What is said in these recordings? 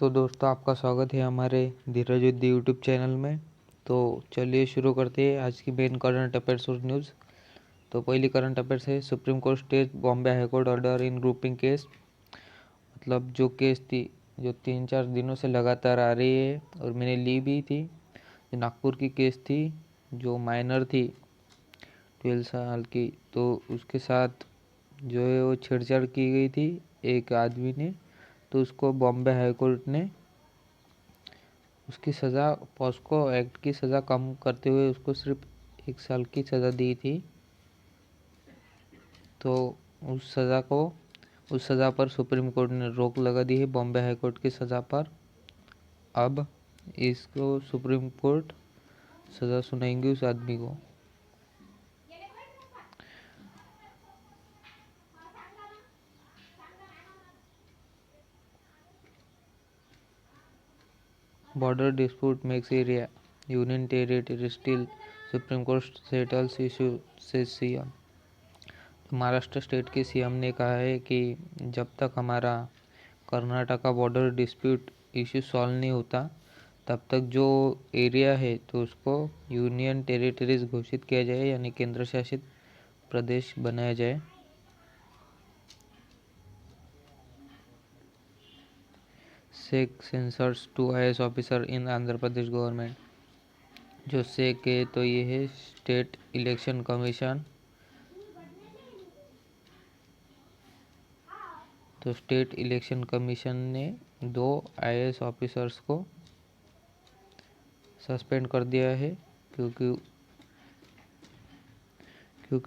तो दोस्तों आपका स्वागत है हमारे धीरज विद्या यूट्यूब चैनल में। तो चलिए शुरू करते हैं आज की मेन करंट अफेयर्स और न्यूज़। तो पहली करंट अफेयर्स है, supreme court stage Bombay high court order in grouping case. मतलब जो केस थी जो 3-4 दिनों से लगातार आ रही है और मैंने ली भी थी, जो नागपुर की केस थी जो माइनर थी 12 साल की, तो उसके साथ जो है वो छेड़छाड़ की गई थी एक आदमी ने, तो उसको बॉम्बे हाई कोर्ट ने उसकी सज़ा पॉस्को एक्ट की सज़ा कम करते हुए उसको सिर्फ 1 साल की सज़ा दी थी। तो उस सज़ा पर सुप्रीम कोर्ट ने रोक लगा दी है बॉम्बे हाई कोर्ट की सज़ा पर। अब इसको सुप्रीम कोर्ट सज़ा सुनाएंगे उस आदमी को। Border dispute makes area union territory still, supreme court settles issue से सीएम। महाराष्ट्र स्टेट के सीएम ने कहा है कि जब तक हमारा Karnataka border dispute issue solve नहीं होता तब तक जो एरिया है तो उसको यूनियन टेरिटरीज घोषित किया जाए, यानी केंद्र शासित प्रदेश बनाया जाए। सेक sensors 2 IAS officer in Andhra Pradesh government. जो सेक है तो ये है स्टेट इलेक्शन कमीशन। तो स्टेट इलेक्शन कमीशन ने 2 IAS ऑफिसर्स को सस्पेंड कर दिया है क्योंकि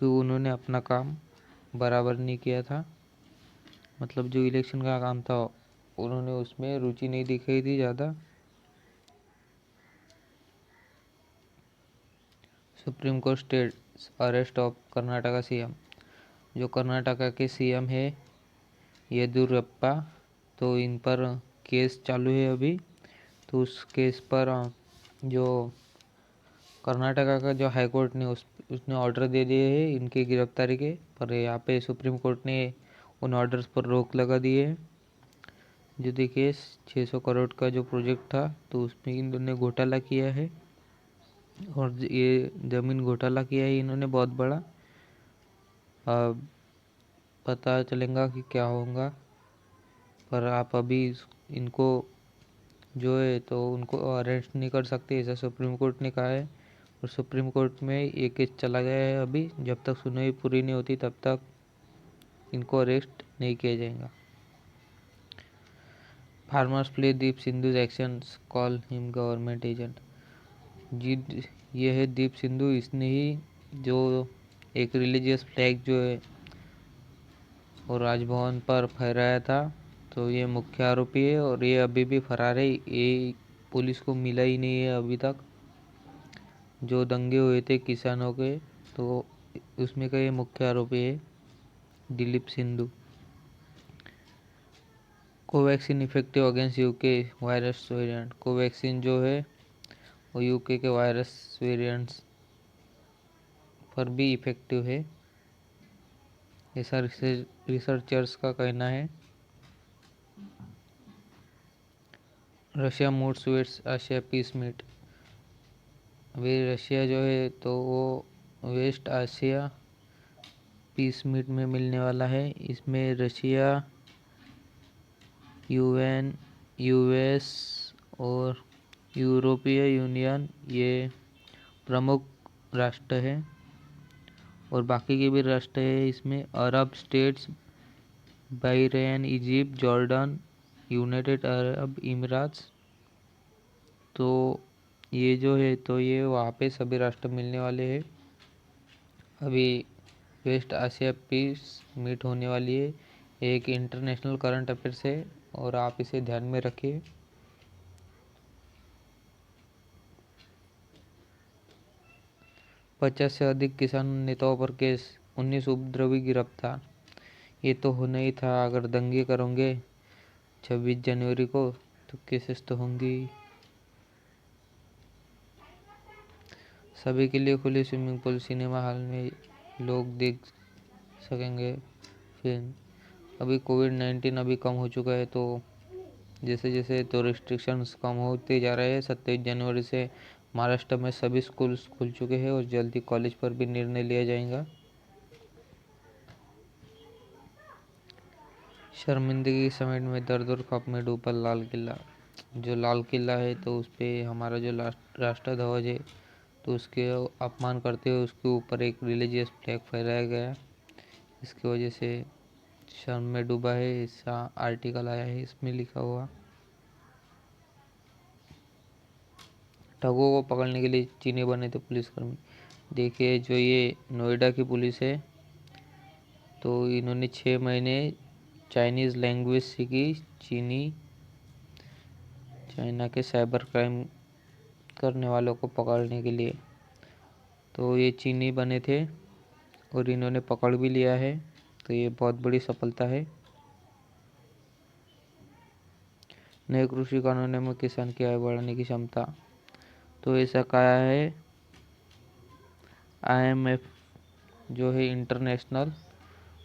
उन्होंने अपना काम बराबर नहीं किया था। मतलब जो इलेक्शन का काम था उन्होंने उसमें रुचि नहीं दिखाई थी ज़्यादा। Supreme court state arrest of Karnataka CM. जो कर्नाटका के सीएम है येदियुरप्पा, तो इन पर केस चालू है अभी। तो उस केस पर जो कर्नाटका का जो हाई कोर्ट ने उसने ऑर्डर दे दिए हैं इनकी गिरफ्तारी के, पर यहाँ पे सुप्रीम कोर्ट ने उन ऑर्डर्स पर रोक लगा दी है। जो देखिए 600 करोड़ का जो प्रोजेक्ट था तो उसमें इन्होंने घोटाला किया है, और ये ज़मीन घोटाला किया है इन्होंने बहुत बड़ा। अब पता चलेगा कि क्या होगा, पर आप अभी इनको जो है तो उनको अरेस्ट नहीं कर सकते, ऐसा सुप्रीम कोर्ट ने कहा है। और सुप्रीम कोर्ट में ये केस चला गया है अभी, जब तक सुनवाई पूरी नहीं होती तब तक इनको अरेस्ट नहीं किया जाएगा। Farmers play Deep Sidhu actions call him government agent. जी ये है दीप सिंधु, इसने ही जो एक रिलीजियस फ्लैग जो है और राजभवन पर फहराया था, तो ये मुख्य आरोपी है और ये अभी भी फरार है। ये पुलिस को मिला ही नहीं है अभी तक। जो दंगे हुए थे किसानों के, तो उसमें का ये मुख्य आरोपी है Dilip Sindhu. Covaxin effective against UK virus variant. Covaxin जो है वो यूके के वायरस वेरिएंट्स पर भी इफेक्टिव है, ऐसा रिसर्चर्स का कहना है। Russia mood sweets Asia peace meet. अभी रशिया जो है तो वो वेस्ट एशिया पीस मीट में मिलने वाला है। इसमें रशिया, यूएन, यूएस और यूरोपीय यूनियन ये प्रमुख राष्ट्र हैं, और बाकी के भी राष्ट्र है इसमें। Arab states, Bahrain, Egypt, Jordan, United Arab Emirates, तो ये जो है तो ये वहाँ पे सभी राष्ट्र मिलने वाले हैं। अभी वेस्ट एशिया पीस मीट होने वाली है। एक इंटरनेशनल करंट अफेयर्स है और आप इसे ध्यान में रखिए। पचास से अधिक किसान नेताओं पर केस, 19 उपद्रवी गिरफ्तार। ये तो होना ही था, अगर दंगे करोगे 26 जनवरी को तो केसेस तो होंगी। सभी के लिए खुली स्विमिंग पूल, सिनेमा हॉल में लोग देख सकेंगे फिल्म। अभी कोविड-19 अभी कम हो चुका है, तो जैसे जैसे तो रिस्ट्रिक्शंस कम होते जा रहे हैं। 27 जनवरी से महाराष्ट्र में सभी स्कूल्स खुल चुके हैं और जल्दी कॉलेज पर भी निर्णय लिया जाएगा। शर्मिंदगी की समेट में दर्द और खौफ में डूबा लाल किला। जो लाल किला है तो उस पर हमारा जो राष्ट्रध्वज है तो उसके अपमान करते हुए उसके ऊपर एक रिलीजियस फ्लैग फहराया गया। इसकी वजह से शर्म में डूबा है, ऐसा आर्टिकल आया है इसमें लिखा हुआ। ठगों को पकड़ने के लिए चीनी बने थे पुलिसकर्मी। देखिए जो ये नोएडा की पुलिस है तो इन्होंने 6 महीने चाइनीज़ लैंग्वेज सीखी चाइना के साइबर क्राइम करने वालों को पकड़ने के लिए। तो ये चीनी बने थे और इन्होंने पकड़ भी लिया है, तो ये बहुत बड़ी सफलता है। नए कृषि कानूनों में किसान की आय बढ़ाने की क्षमता, तो ऐसा कहा है IMF जो है इंटरनेशनल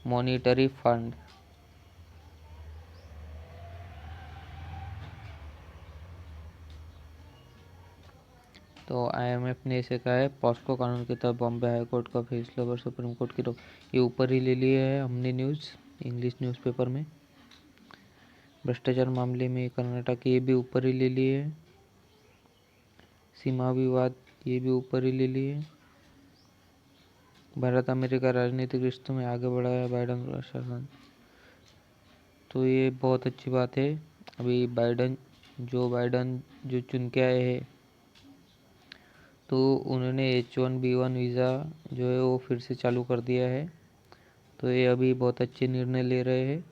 मॉनिटरी फंड। तो IMF ने इसे कहा है पॉस्को कानून के तहत बॉम्बे हाई कोर्ट का फैसला पर सुप्रीम कोर्ट की रोक। ये ऊपर ही ले लिए है हमने न्यूज़ इंग्लिश न्यूज़पेपर में। भ्रष्टाचार मामले में कर्नाटक ये भी ऊपर ही ले लिए है। सीमा विवाद ये भी ऊपर ही ले लिए। भारत अमेरिका राजनीतिक रिश्तों में आगे बढ़ा है बाइडन प्रशासन, तो ये बहुत अच्छी बात है। अभी जो बाइडन जो चुन के आए हैं तो उन्होंने H1B1 वीज़ा जो है वो फिर से चालू कर दिया है, तो ये अभी बहुत अच्छे निर्णय ले रहे हैं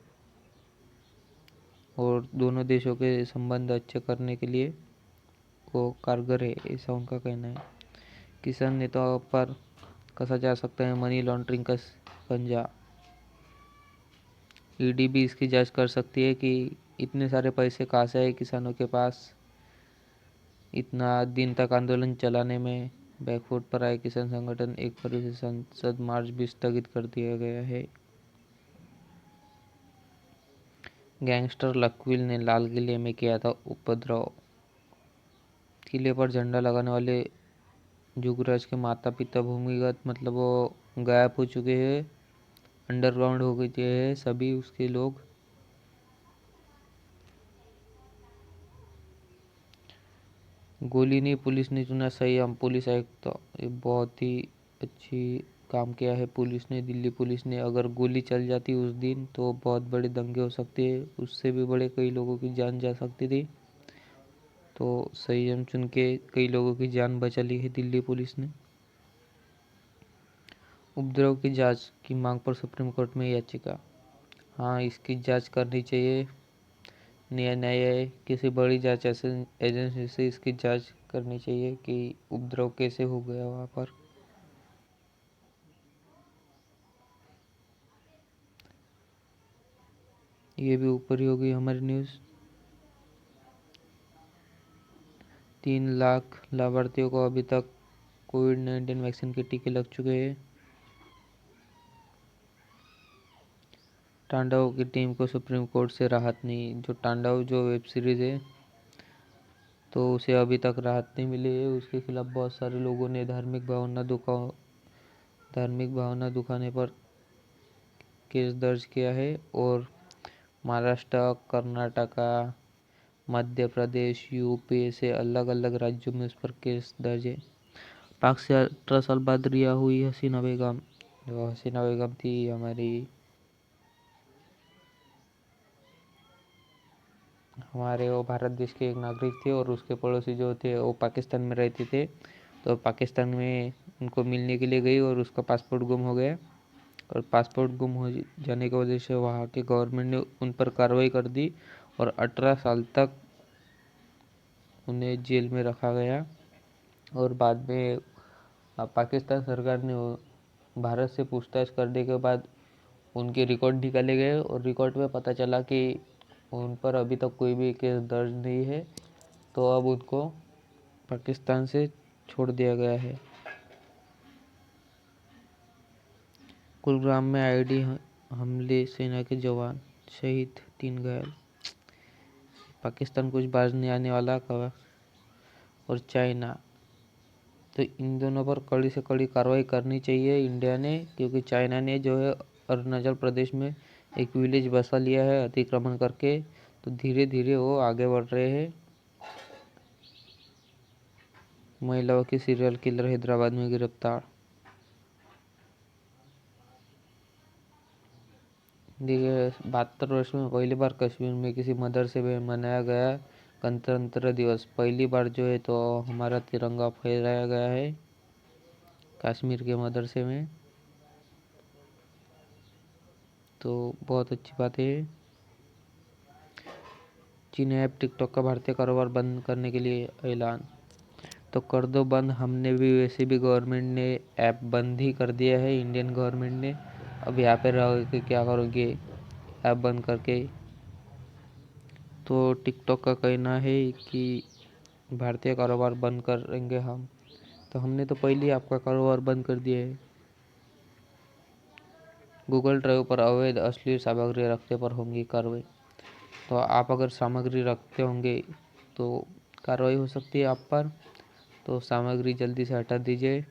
और दोनों देशों के संबंध अच्छे करने के लिए वो कारगर है, ऐसा उनका कहना है। किसान नेताओं पर कसा जा सकता है मनी लॉन्ड्रिंग का पंजा। ED भी इसकी जांच कर सकती है कि इतने सारे पैसे कहाँ से आए किसानों के पास। इतना दिन तक आंदोलन चलाने में बैकफुट पर आए किसान संगठन, 1 फरवरी से संसद मार्च भी स्थगित कर दिया गया है। गैंगस्टर लखविल ने लाल किले में किया था उपद्रव। किले पर झंडा लगाने वाले जुगराज के माता पिता भूमिगत मतलब वो गायब हो चुके हैं, अंडरग्राउंड हो गए हैं सभी उसके लोग। गोली नहीं पुलिस ने चुना संयम, पुलिस आयुक्त तो ये बहुत ही अच्छी काम किया है पुलिस ने, दिल्ली पुलिस ने। अगर गोली चल जाती उस दिन तो बहुत बड़े दंगे हो सकते हैं, उससे भी बड़े कई लोगों की जान जा सकती थी। तो संयम चुन के कई लोगों की जान बचा ली है दिल्ली पुलिस ने। उपद्रव की जांच की मांग पर सुप्रीम कोर्ट में याचिका। हाँ, इसकी जांच करनी चाहिए। न्याय किसी बड़ी जांच एजेंसी से इसकी जांच करनी चाहिए कि उपद्रव कैसे हो गया वहाँ पर। ये भी ऊपर ही हो गई हमारी न्यूज़। 3 लाख लाभार्थियों को अभी तक कोविड-19 वैक्सीन के टीके लग चुके हैं। तांडव की टीम को सुप्रीम कोर्ट से राहत नहीं। जो तांडव जो वेब सीरीज़ है तो उसे अभी तक राहत नहीं मिली है। उसके खिलाफ बहुत सारे लोगों ने धार्मिक भावना दुखाने पर केस दर्ज किया है और महाराष्ट्र, कर्नाटका, मध्य प्रदेश, यूपी से अलग अलग राज्यों में उस पर केस दर्ज है। पाक से 18 साल बाद रिहा हुई हसीना बेगम। जो हसीना बेगम थी हमारे वो भारत देश के एक नागरिक थे और उसके पड़ोसी जो थे वो पाकिस्तान में रहते थे। तो पाकिस्तान में उनको मिलने के लिए गई और उसका पासपोर्ट गुम हो गया और पासपोर्ट गुम हो जाने की वजह से वहाँ के गवर्नमेंट ने उन पर कार्रवाई कर दी और 18 साल तक उन्हें जेल में रखा गया। और बाद में पाकिस्तान सरकार ने भारत से पूछताछ करने के बाद उनके रिकॉर्ड निकाले गए और रिकॉर्ड में पता चला कि उन पर अभी तक कोई भी केस दर्ज नहीं है, तो अब उनको पाकिस्तान से छोड़ दिया गया है। कुलगाम में IED हमले सेना के जवान शहीद, 3 घायल। पाकिस्तान कुछ बाज नहीं आने वाला कहा, और चाइना। तो इन दोनों पर कड़ी से कड़ी कार्रवाई करनी चाहिए इंडिया ने, क्योंकि चाइना ने जो है अरुणाचल प्रदेश में एक विलेज बसा लिया है अतिक्रमण करके। तो धीरे धीरे वो आगे बढ़ रहे हैं। महिलाओं की सीरियल किलर हैदराबाद में गिरफ्तार। देखिए 72 वर्ष में पहली बार कश्मीर में किसी मदरसे में मनाया गया गणतंत्र दिवस। पहली बार जो है तो हमारा तिरंगा फहराया गया है कश्मीर के मदरसे में, तो बहुत अच्छी बात है। चीन ऐप टिकटॉक का भारतीय कारोबार बंद करने के लिए ऐलान। तो कर दो बंद, हमने भी वैसे भी गवर्नमेंट ने ऐप बंद ही कर दिया है, इंडियन गवर्नमेंट ने। अब यहाँ पे रह के क्या करोगे ऐप बंद करके। तो टिकटॉक का कहना है कि भारतीय कारोबार बंद करेंगे हम। तो हमने तो पहले ही आपका कारोबार बंद कर दिया है। गूगल ड्राइव पर अवैध अश्लील सामग्री रखने पर होंगी कार्रवाई। तो आप अगर सामग्री रखते होंगे तो कार्रवाई हो सकती है आप पर। तो सामग्री जल्दी से हटा दीजिए।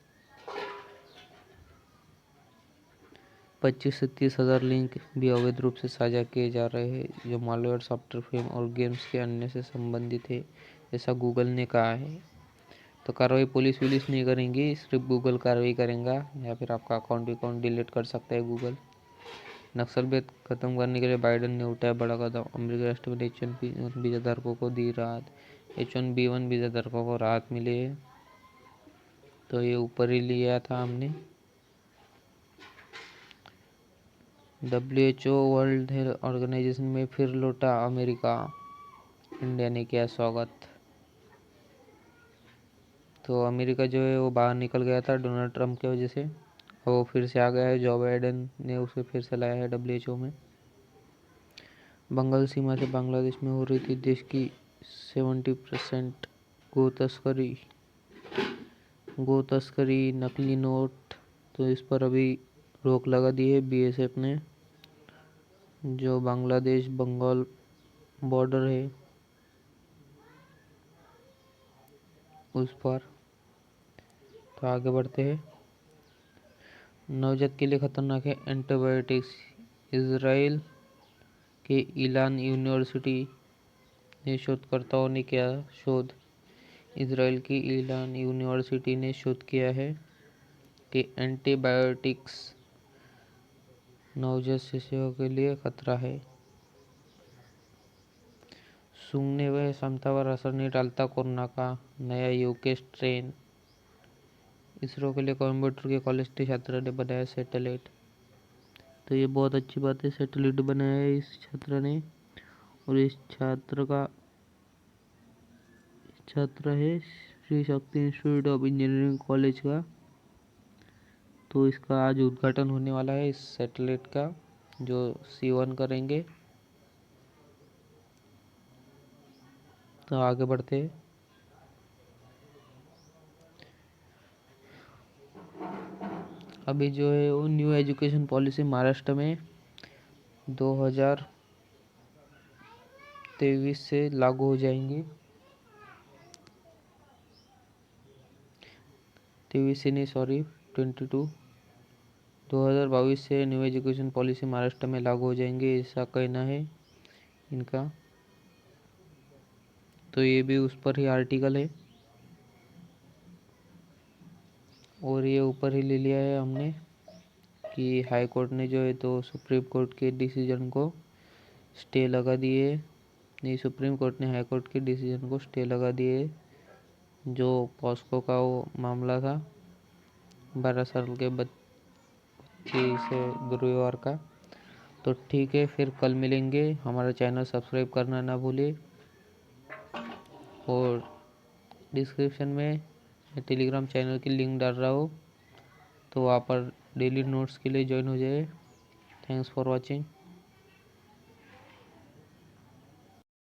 25 से 30 हज़ार लिंक भी अवैध रूप से साझा किए जा रहे हैं, जो मालवेयर सॉफ्टवेयर फिल्म और गेम्स के अन्य से संबंधित है, ऐसा गूगल ने कहा है। तो कार्रवाई पुलिस नहीं करेंगी, सिर्फ गूगल कार्रवाई करेगा, या फिर आपका अकाउंट डिलीट कर सकता है गूगल। नक्सलवाद खत्म करने के लिए बाइडेन ने उठाया बड़ा कदम। अमेरिकी राष्ट्रपति H-1B वीजा धारकों को दी राहत। H-1B वीजा धारकों को राहत मिली है। तो ये ऊपर ही लिया था हमने। WHO वर्ल्ड हेल्थ ऑर्गेनाइजेशन में फिर लौटा अमेरिका, इंडिया ने किया स्वागत। तो अमेरिका जो है वो बाहर निकल गया था डोनाल्ड ट्रंप की वजह से, वो फिर से आ गया है। जो बाइडेन ने उसे फिर से लाया है WHO में। बंगाल सीमा से बांग्लादेश में हो रही थी देश की 70% गो तस्करी, नकली नोट। तो इस पर अभी रोक लगा दी है BSF ने, जो बांग्लादेश बंगाल बॉर्डर है उस पर। तो आगे बढ़ते हैं। नवजात के लिए खतरनाक है एंटीबायोटिक्स। इजराइल के ईलान यूनिवर्सिटी ने शोधकर्ताओं ने किया शोध। इजराइल की ईलान यूनिवर्सिटी ने शोध किया है कि एंटीबायोटिक्स नवजात शिशुओं के लिए खतरा है। सूंघने व क्षमता पर असर नहीं डालता कोरोना का नया यूके स्ट्रेन। इसरो के लिए कोयम्बटूर के कॉलेज के छात्र ने बनाया सैटेलाइट। तो ये बहुत अच्छी बात है, सैटेलाइट बनाया है इस छात्र ने। और इस छात्र है Shri Shakti institute of engineering college का। तो इसका आज उद्घाटन होने वाला है इस सैटेलाइट का, जो C1 करेंगे। तो आगे बढ़ते हैं। अभी जो है वो न्यू एजुकेशन पॉलिसी महाराष्ट्र में 2023 से लागू हो जाएंगी। 2022 से न्यू एजुकेशन पॉलिसी महाराष्ट्र में लागू हो जाएंगे, ऐसा कहना है इनका। तो ये भी उस पर ही आर्टिकल है, और ये ऊपर ही ले लिया है हमने कि हाई कोर्ट ने जो है तो सुप्रीम कोर्ट के डिसीजन को स्टे लगा दिए। नहीं, सुप्रीम कोर्ट ने हाई कोर्ट के डिसीजन को स्टे लगा दिए, जो पॉस्को का वो मामला था 12 साल के बच्चे से दुर्व्यवहार का। तो ठीक है, फिर कल मिलेंगे। हमारा चैनल सब्सक्राइब करना ना भूलिए, और डिस्क्रिप्शन में मैं टेलीग्राम चैनल की लिंक डाल रहा हूँ, तो वहाँ पर डेली नोट्स के लिए ज्वाइन हो जाए। Thanks for watching.